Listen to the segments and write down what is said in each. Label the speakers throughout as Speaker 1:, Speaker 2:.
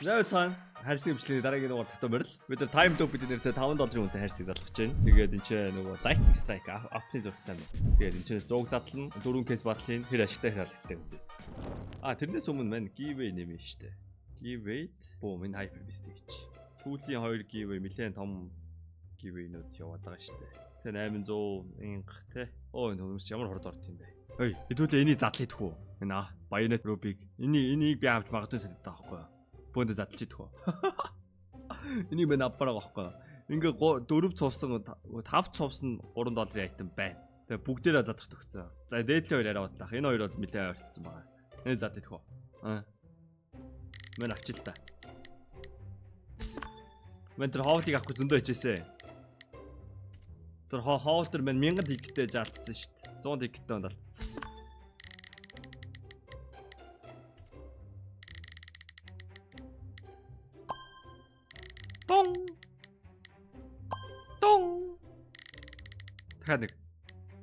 Speaker 1: Нөө цаана хайрцаг имчилгээний дараагийн дугаар татвар барил. Бид нар time top бидний нэртэй $5 үнэтэй хайрцаг залгаж байна. Тэгээд энэ ч нөгөө lightning strike апны зургтай байна. Тэгээд энэ ч зууг задлан 4 case батлын хэр ашигтай хэр алхахтай үзье. Тэрнээс өмнө маань giveaway нэмэн штэ. Giveaway boom энэ hyper beast гэж. Сүүлийн 2 giveaway нэлээд том giveaway-нууд яваад байгаа штэ. Тэгээ 800 инх те. Энэ хүмүүс ямар хорд орд юм бэ? Хөөе, хэдүүлээ энийг задлаа идэх үү? Энэ Bayonet Ruby-г энийг би авч магадгүй санагдаад байгаа байхгүй юу? Бөөндө задлж идэх үү? Энийг мэн авбараа байхгүй юу? Ингээ 4 цувсан 5 цувсан $3 айтем байна. Тэгээ бүгдээрээ задрах төгсөө. За дээдлийн хоёр арай бодлоо. Энэ хоёр бол нэлээд ойртсон байгаа. Энэ зад идэх үү? Мэн авчил та. Мэн тэр хоолыг авахгүй зөндөө хичээсэн. Тэр хоол тэр мэн 1000 тиктэй жаалтсан шүү дээ. 100 тиктэй алдсан. Тон. Дахиад нэг.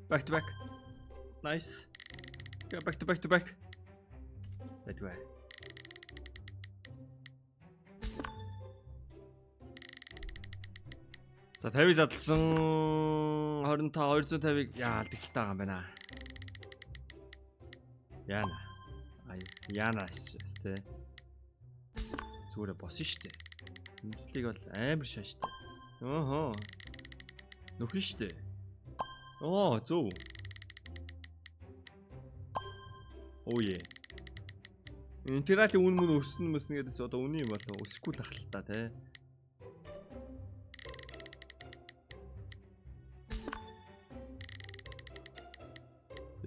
Speaker 1: Back to back. Nice. Go back to back. That way. За 50 задлсан 25 250-ыг алдагтай байгаа юм байна. Яна шүү дээ. Зүгээр босно шүү дээ. Имжлэг бол амар шааштай. Нөхөн шүү дээ. Зөв. Яа. Интералийн үн мөн өснө гэдээс одоо үний юм болоо өсөхгүй тахалтаа те.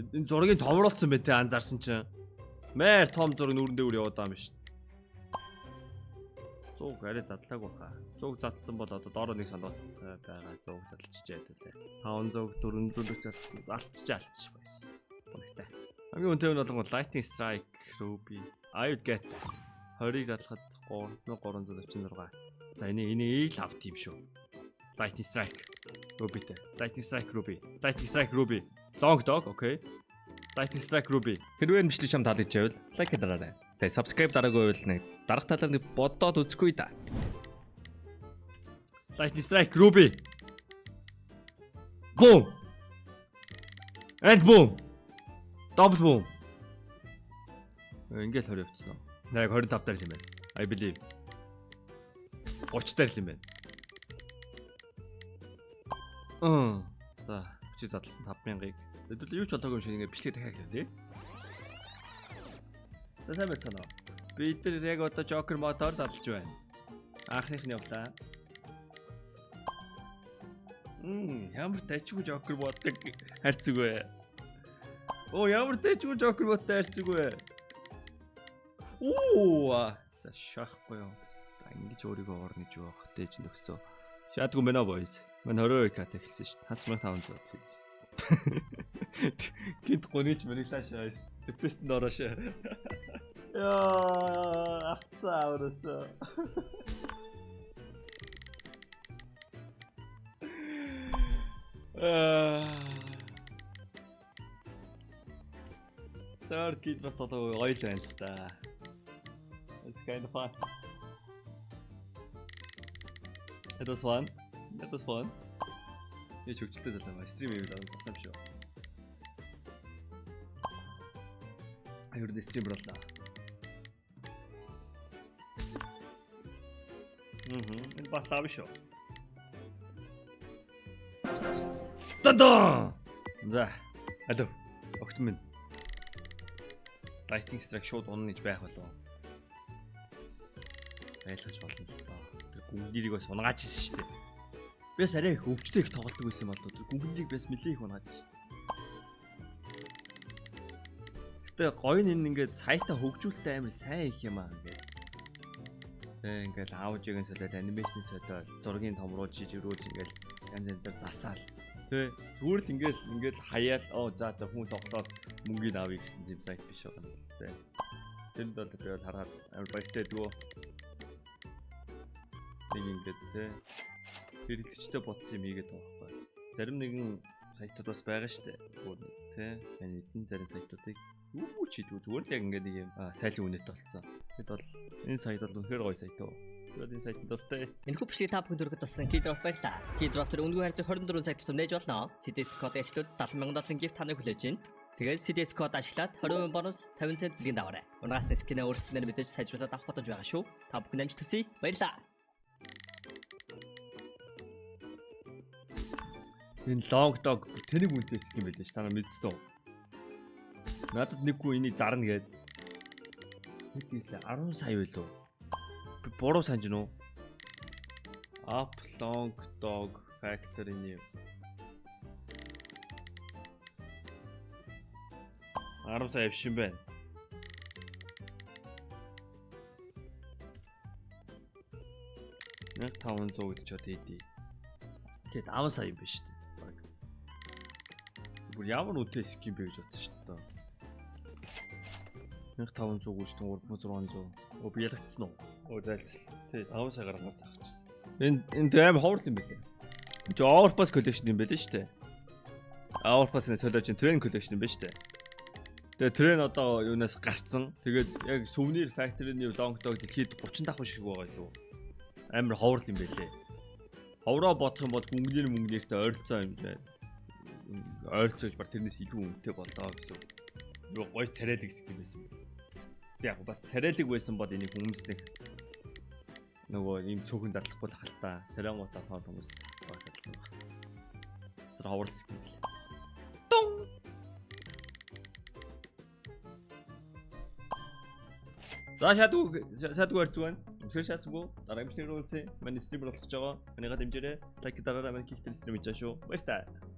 Speaker 1: Энэ зургийг томруулсан бай те анзаарсан чинь. Мээр том зураг нүүрэн дээр яваад байгаа юм биш. 100 арай задлаагүй хаа. 100 задсан бол одоо доороо нэг санаа байгаа 100 задлчих яадаг. 500 400 залчиж байсан. Үнэтэй. Хамгийн үнэтэй нь бол lightning strike ruby. I would get 20-ыг задлахад 346. За энийг л авт юм шүү. Lightning strike rubyтэй. Lightning strike ruby. Lightning strike ruby. Long dog, okay. Lightning strike ruby. Хэрвээ бичлэг чам таалагдж байвал лайк дараарай. Тэгээ subscribe дараагүй байвал нэг дарах талаар нэг бодоод үзэхгүй да. Lightning strike ruby. Boom. And boom. Double boom. Ингээл 20 явцсан. Яг 25 даар юм байна. I believe. 30 даар юм байна. За, хүчийг задлсан 5000-ыг. Хэдүүл юу ч болоогүй юм шиг ингээ бичлэг дахиад хэлээ тий. За сайн байна. Бид нар яг одоо Joker мотор задлж байна. Анхных нь явлаа. Ямар тайчгүй Joker мотыг хайрцаг вэ? Ямар тайчгүй Joker мотыг хайрцаг вэ? За шахахгүй юм. Ингэж өөрийгөө орнож явах дэж нөхсөө. Шаадгүй мэнэ boys. Мань 22 кат эхэлсэн шүү дээ. 5500 please. Гинт гонич мэрэгшаашаа. Тэпэст нороошаа. Ахцаа оросоо. Third kid was total oil change та. It's kind of fun. It was fun. Я чөгчлөлтэй залгаа стрим хийвэл авах юм шүү. Аюурд стрим боллоо. Энэ батлаа биш үү? Тада! За. Алло. Огт минь. Lightning strike шууд унах гэж байх болов. Байлгаж болно л доо. Тэр гүнгэрийг бас унгааж ирсэн шүү дээ. Бэс арай их өвчтэй их тоглодог байсан болоо. Тэр гүнгэрийг бэс нэлээ их унгааж. Гэтэ гоё нь ингээд сайтаа хөгжүүлэлтээ амар сайн их юм аа ингээд. Ингээд аудиогийн солиод анимашн солиод зургийн томруулж жирүүлж ингээд янз засаал. Тэ зүгээр л ингээд хаяал за хүн тоглоод мөнгөний авъя гэсэн тийм сайт биш байгаа юм. Тэ. Тэнд бол би бол хараад амар баяртай дгөө. Нэг ингээд тэ хэрэглэгчтэй бодсон юм ийгээд байгаа байхгүй. Зарим нэгэн сайтууд бас байгаа штэ. Тэ. Эдэн зарим сайтуудыг Юу ч хийдгүй зүгээр л яг ингээд нэг юм сайлын үнэтэй болцсон. Тэгэд бол энэ сайт бол үнэхээр гоё сайт оо. Тэгээд энэ сайтанд дуртай.
Speaker 2: Энэ хөпшлийг та бүхэн дөрөвд туссан Keydrop байлаа. Keydrop төр өнгөө харьцаг 24 цагт томнож болно. CDS код ажлууд 70,000 долларын gift таныг хүлээж байна. Тэгээд CDS код ашиглаад 20% бонус 50 цент бэлгийн даваарай. Унаас скинээ өөрсдөө мэдээж сайжруулаад авах боломж байгаа шүү. Та бүхэн амжилт хүсье. Баярлалаа.
Speaker 1: Энэ long dog тэнэг үнэтэй скин байлээ ш. Та нар мэдсэн үү? Надад нэггүй энийг зарна гээд. Хэд ийлээ 10 сая байлуу. Би буруу санаж гинөө. Up long dog factory-ний 10 сая авшин байна. Нэг 500 гэдэг ч үгүй. Тэгээд 10 сая юм байна шүү дээ. Бүр ямар үтэй скин бэ гэж бодсон шүү дээ. 1500 гүйчтэн 3600. Оо би ялагдсан уу? Оо зайлцал. Тэгээд 10 саягаар гарч авчихсан. Энэ аим ховор юм билээ. Overpass collection юм байлээ шүү дээ. Overpass-ын solution train collection юм байна шүү дээ. Тэгээ train одоо юунаас гарцсан. Тэгээд яг souvenir factory-ний long dog дэлхийд 30 давхар шиг байгаа юу? Амар ховор юм байлээ. Ховроо бодох юм бол мөнгөнийртэй ойролцоо юм байна. Ойролцоо гэж баг тэрнээс илүү үнэтэй болдоо гэсэн. Юу гоё царайлаг скин байсан. Яг бас царайлаг байсан бол энийг хүмүүстэй нөгөө ийм цөөхөн дадлахгүй л хальтаа. Царайнгуудаа тоон хүмүүс багталсан баг. Сар ховор скин. Тон. За шатгүй харцгүй байна. Үнэхээр шатсгүй. Дараагийн бичлэгээр уулзъя. Манай стример болох гэж байгаа. Манайга дэмжээрэй. Лайк дараарай. Манай хийх стрим хийж байгаа шүү. Баярлалаа.